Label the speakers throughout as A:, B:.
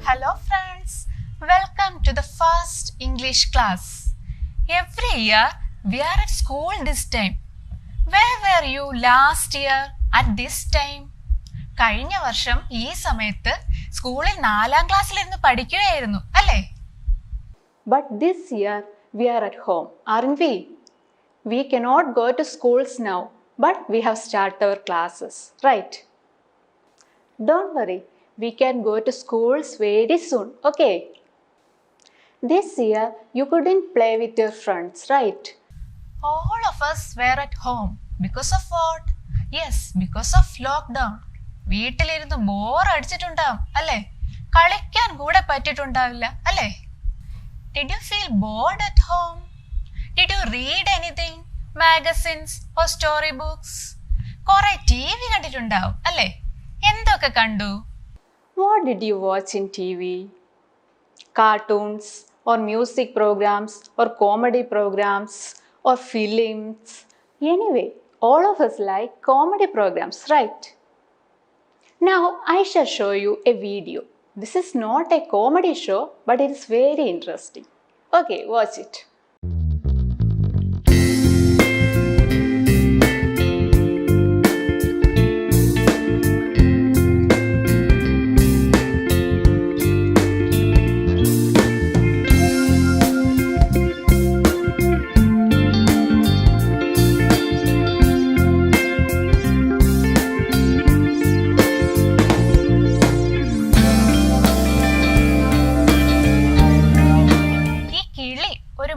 A: Hello friends, welcome to the first English class. Every year we are at school this time. Where were you last year at this time? കഴിഞ്ഞ വർഷം ഈ സമയത്ത് സ്കൂളിൽ 4ാം ക്ലാസ്സിലിരുന്ന് പഠിക്കുകയായിരുന്നു അല്ലേ?
B: But this year we are at home, aren't we? We cannot go to schools now, but we have started our classes, right? Don't worry, we can go to schools very soon, okay? This year you couldn't play with your friends, right?
A: All of us were at home because of what? Yes, because of lockdown. വീട്ടിലിരുന്ന് bore അടിച്ചിട്ടുണ്ടാവും അല്ലേ? കളിക്കാൻ കൂടെ പറ്റിയിട്ടുണ്ടാവില്ല അല്ലേ? Did you feel bored at home? Did you read anything? Magazines or storybooks? കുറെ TV കണ്ടിട്ടുണ്ടാവും അല്ലേ? എന്തൊക്കെ കണ്ടു?
B: What did you watch in TV? Cartoons or music programs or comedy programs or films? Anyway, all of us like comedy programs, right? Now I shall show you a video. This is not a comedy show, but it is very interesting. Okay, watch it.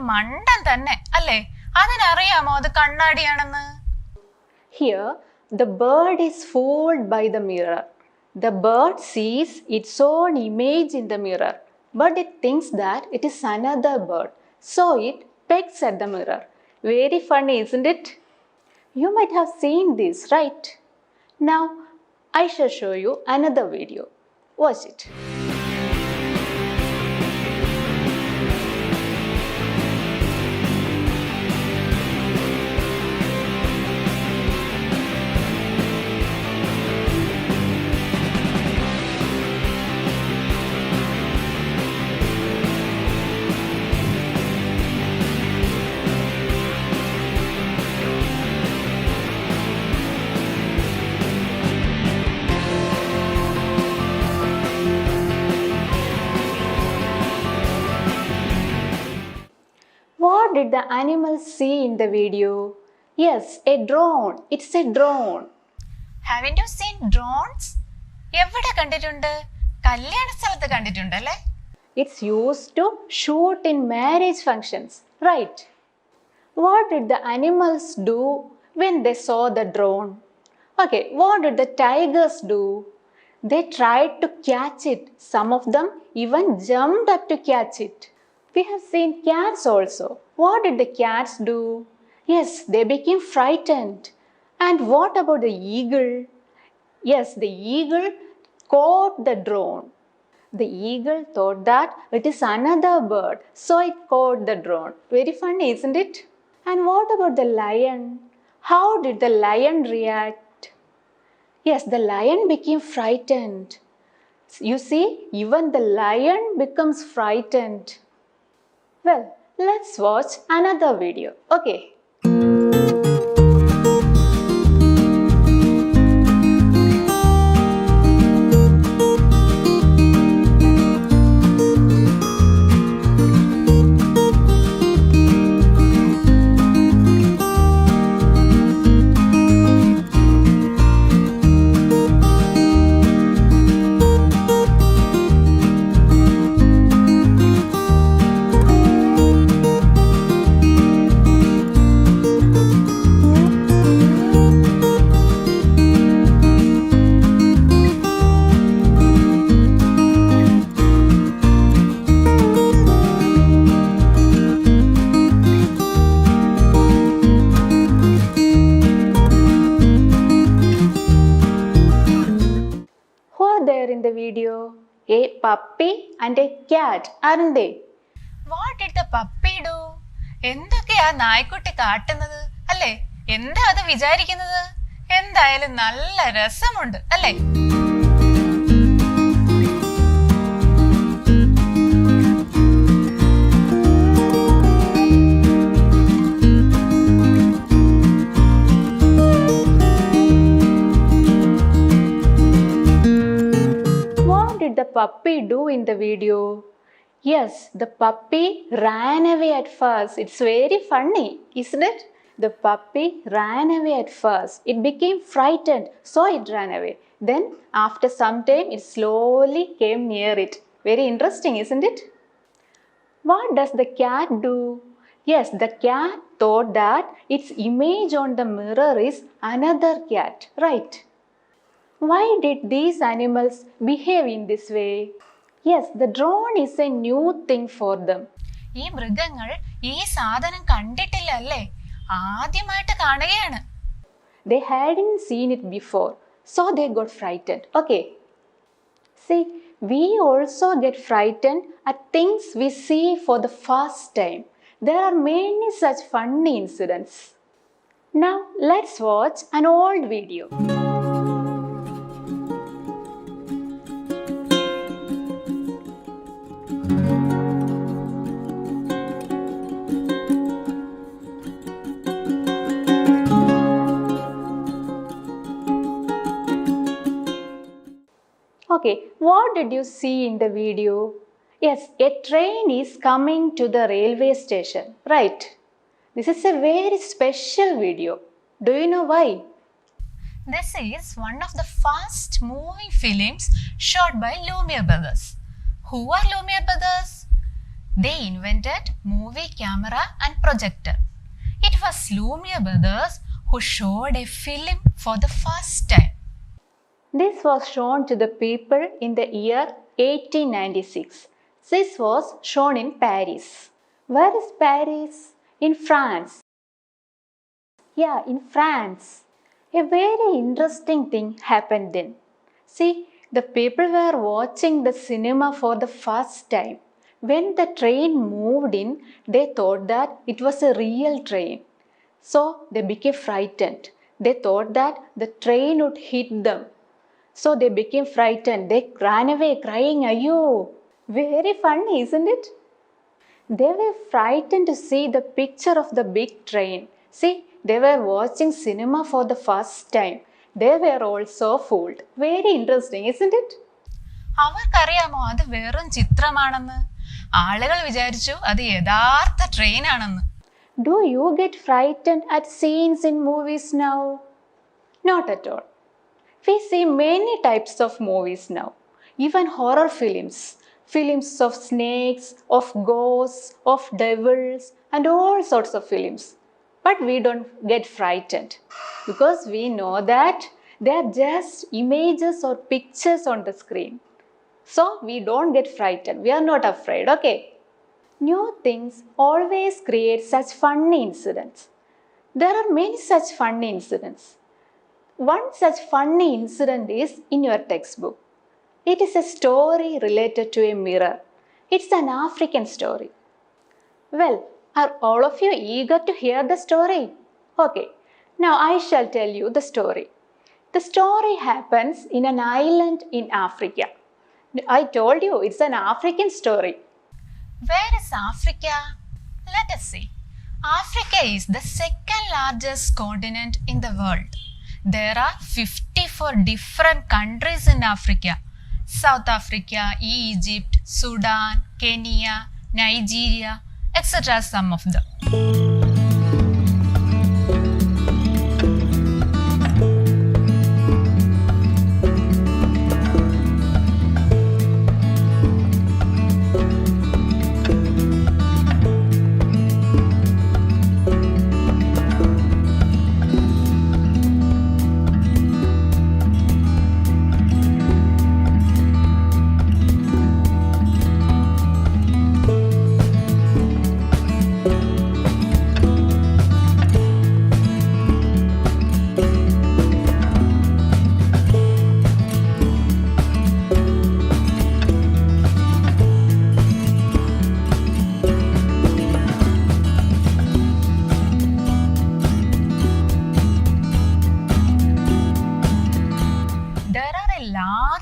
A: മണ്ടൻ തന്നെ അല്ലേ? അതിനറിയാമോ അത് കണ്ണാടിയാണെന്ന്?
B: Here the bird is fooled by the mirror. The bird sees its own image in the mirror, but it thinks that it is another bird, so it pecks at the mirror. Very funny, isn't it? You might have seen this, right? Now I shall show you another video. Watch it. What did the animals see in the video? Yes, a drone. It's a drone.
A: Haven't you seen drones? എവിടെ കണ്ടിട്ടുണ്ട്? കല്യാണ സ്ഥലത്ത് കണ്ടിട്ടുണ്ടല്ലേ?
B: It's used to shoot in marriage functions, right? What did the animals do when they saw the drone? Okay, what did the tigers do? They tried to catch it. Some of them even jumped up to catch it. We have seen cats also. What did the cats do? Yes, they became frightened. And what about the eagle? Yes, the eagle caught the drone. The eagle thought that it is another bird, so it caught the drone. Very funny, isn't it? And what about the lion? How did the lion react? Yes, the lion became frightened. You see, even the lion becomes frightened. Well, let's watch another video. Okay. in the video? A puppy and a cat, aren't they?
A: What did the puppy do? എന്തൊക്കെയാ നായ്ക്കുട്ടി കാട്ടുന്നത് അല്ലേ? എന്താ അത് വിചാരിക്കുന്നത്? എന്തായാലും നല്ല രസമുണ്ട് അല്ലേ?
B: What did the puppy do in the video? Yes, the puppy ran away at first. It's very funny, isn't it? The puppy ran away at first. It became frightened, so it ran away. Then, after some time, it slowly came near it. Very interesting, isn't it? What does the cat do? Yes, the cat thought that its image on the mirror is another cat, right? Why did these animals behave in this way? Yes, the drone is a new thing for them.
A: ഈ മൃഗങ്ങൾ ഈ സാധനം കണ്ടിട്ടില്ല അല്ലേ? ആദ്യമായിട്ട് കാണുകയാണ്.
B: They hadn't seen it before, so they got frightened. Okay. See, we also get frightened at things we see for the first time. There are many such funny incidents. Now, let's watch an old video. Okay, what did you see in the video? Yes, a train is coming to the railway station, right? This is a very special video. Do you know why?
A: This is one of the fast moving films shot by Lumiere Brothers. Who are Lumiere Brothers? They invented movie camera and projector. It was Lumiere Brothers who showed a film for the first time.
B: This was shown to the people in the year 1896. This was shown in Paris. Where is Paris? In France. Yeah, in France. A very interesting thing happened then. See, the people were watching the cinema for the first time. When the train moved in, they thought that it was a real train. So they became frightened. They thought that the train would hit them. So they became frightened. They ran away crying, "Ayyo!" Very funny, isn't it? They were frightened to see the picture of the big train. See, they were watching cinema for the first time. They were also fooled. Very interesting, isn't it?
A: അവർക്കറിയാമോ അത് വെറും ചിത്രമാണെന്ന്? ആളുകൾ വിചാരിച്ചു അത് യഥാർത്ഥ train ആണെന്ന്.
B: Do you get frightened at scenes in movies now? Not at all. We see many types of movies now, even horror films, films of snakes, of ghosts, of devils, and all sorts of films. But we don't get frightened because we know that they are just images or pictures on the screen. So we don't get frightened. We are not afraid, okay? New things always create such funny incidents. There are many such funny incidents. One such funny incident is in your textbook. It is a story related to a mirror. It's an African story. Well, are all of you eager to hear the story? Okay, now I shall tell you the story. The story happens in an island in Africa. I told you it's an African story.
A: Where is Africa? Let us see. Africa is the second largest continent in the world. There are 54 different countries in Africa. South Africa, Egypt, Sudan, Kenya, Nigeria, etc. Some of them.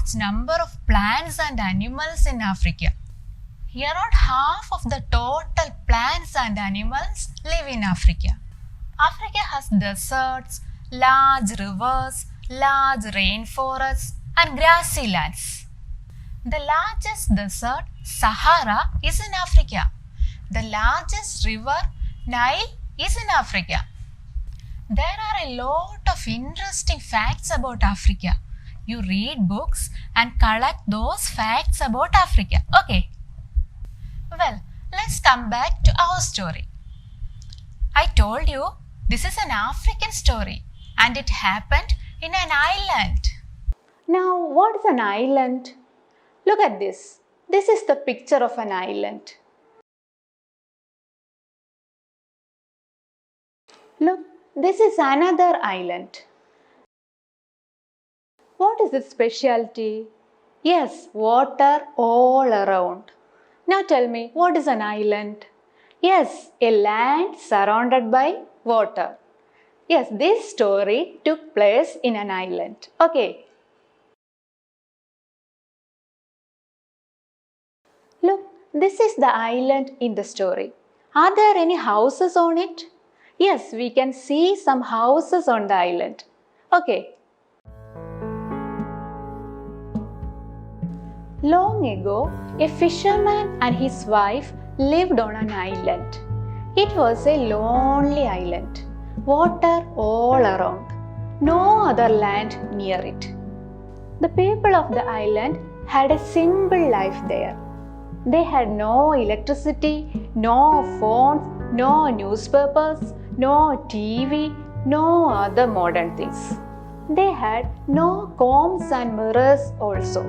A: large number of plants and animals in Africa. Around half of the total plants and animals live in Africa. Africa has deserts, large rivers, large rainforests, and grassy lands. The largest desert, Sahara, is in Africa. The largest river, Nile, is in Africa. There are a lot of interesting facts about Africa. You read books and collect those facts about Africa. Okay. Well, let's come back to our story. I told you this is an African story and it happened in an island.
B: Now, what is an island? Look at this. This is the picture of an island. Look, this is another island. What is its specialty? Yes, water all around. Now tell me, what is an island? Yes, a land surrounded by water. Yes, this story took place in an island. Okay. Look, this is the island in the story. Are there any houses on it? Yes, we can see some houses on the island. Okay. Long ago, a fisherman and his wife lived on an island. It was a lonely island. Water all around. No other land near it. The people of the island had a simple life there. They had no electricity, no phones, no newspapers, no TV, no other modern things. They had no combs and mirrors also.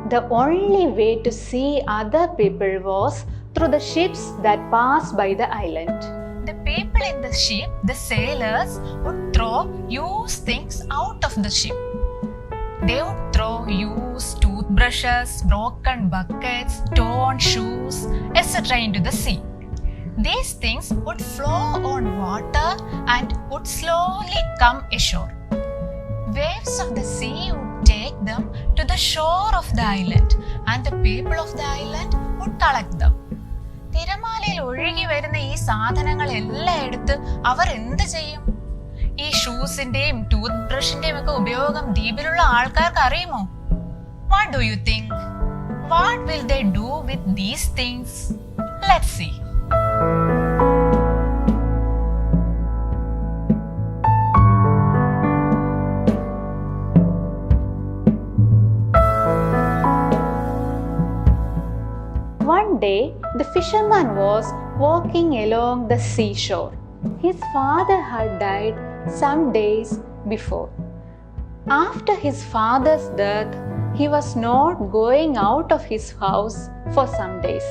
B: The only way to see other people was through the ships that passed by the island.
A: The people in the ship, the sailors, would throw used things out of the ship. They would throw used toothbrushes, broken buckets, torn shoes, etc. into the sea. These things would flow on water and would slowly come ashore. Waves of the sea would take them to the shore of the island and the people of the island would collect them. തിരമാലയിൽ ഒഴുകി വരുന്ന ഈ സാധനങ്ങളെല്ലാം എടുത്ത് അവർ എന്ത് ചെയ്യും? ഈ ഷൂസിന്റെയും tooth ബ്രഷിന്റെയും ഒക്കെ ഉപയോഗം ദ്വീപിലുള്ള ആൾക്കാർക്ക് അറിയുമോ? What do you think? What will they do with these things? Let's see.
B: One day, the fisherman was walking along the seashore. His father had died some days before. After his father's death, he was not going out of his house for some days.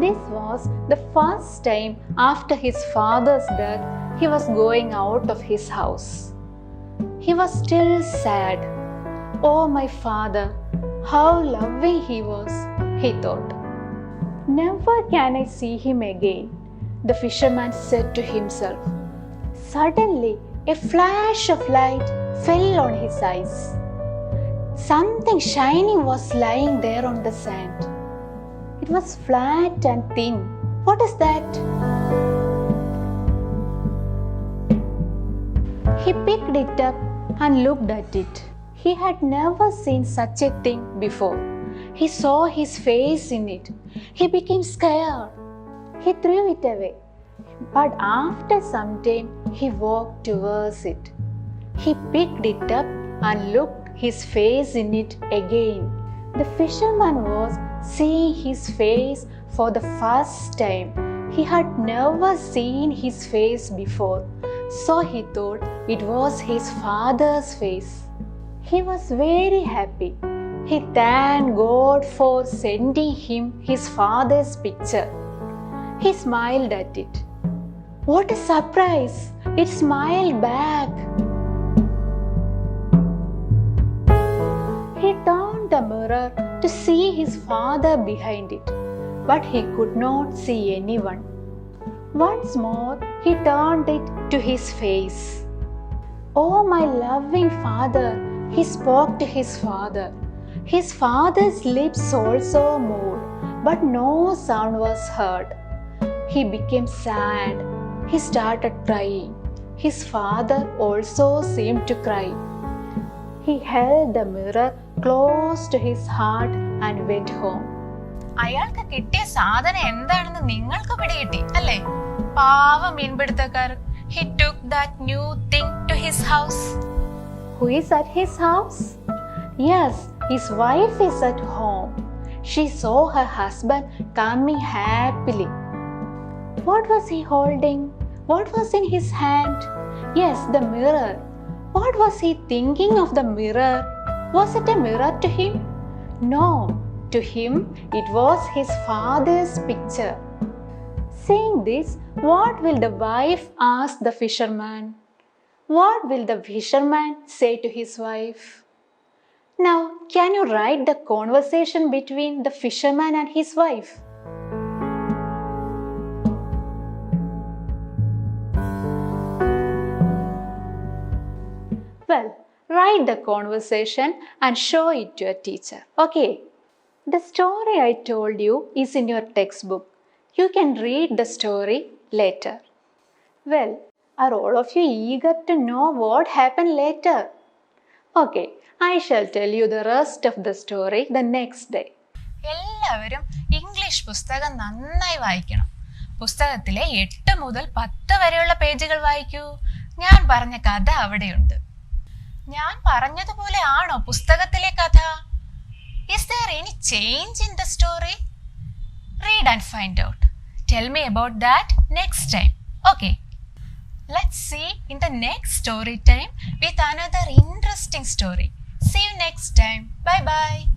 B: This was the first time after his father's death he was going out of his house. He was still sad. Oh, my father, how loving he was, he thought. Never can I see him again, the fisherman said to himself. Suddenly, a flash of light fell on his eyes. Something shiny was lying there on the sand. It was flat and thin. What is that? He picked it up and looked at it. He had never seen such a thing before. He saw his face in it. He became scared. He threw it away. But after some time, he walked towards it. He picked it up and looked his face in it again. The fisherman was seeing his face for the first time. He had never seen his face before, so he thought it was his father's face. He was very happy. He thanked God for sending him his father's picture. He smiled at it. What a surprise! It smiled back. He turned the mirror to see his father behind it, but he could not see anyone. Once more, he turned it to his face. Oh, my loving father, he spoke to his father. His father's lips also moved, but no sound was heard. He became sad. He started crying. His father also seemed to cry. He held the mirror close to his heart and went home.
A: അയാൾക്ക് കിട്ടിയ സാധനം എന്താണെന്ന് നിങ്ങൾക്ക് പിടികിട്ടി അല്ലേ? പാവം മീൻപിടുത്തക്കാരൻ. He took that new thing to his house.
B: Who is at his house? Yes, his wife is at home. She saw her husband coming happily. What was he holding? What was in his hand? Yes, the mirror. What was he thinking of the mirror? Was it a mirror to him? No, to him it was his father's picture. Seeing this, what will the wife ask the fisherman? What will the fisherman say to his wife? Now, can you write the conversation between the fisherman and his wife? Well, write the conversation and show it to your teacher. Okay. The story I told you is in your textbook. You can read the story later. Well, are all of you eager to know what happened later? Okay, I shall tell you the rest of the story the next day.
A: എല്ലാവരും English പുസ്തകം നന്നായി വായിക്കണം. പുസ്തകത്തിലെ 8 മുതൽ 10 വരെയുള്ള പേജുകൾ വായിക്കൂ. ഞാൻ പറഞ്ഞ കഥ അവിടെയുണ്ട്. ഞാൻ പറഞ്ഞതുപോലെ ആണോ പുസ്തകത്തിലെ കഥ? Is there any change in the story? Read and find out. Tell me about that next time. Okay. Let's see in the next story time with another interesting story. See you next time. Bye bye.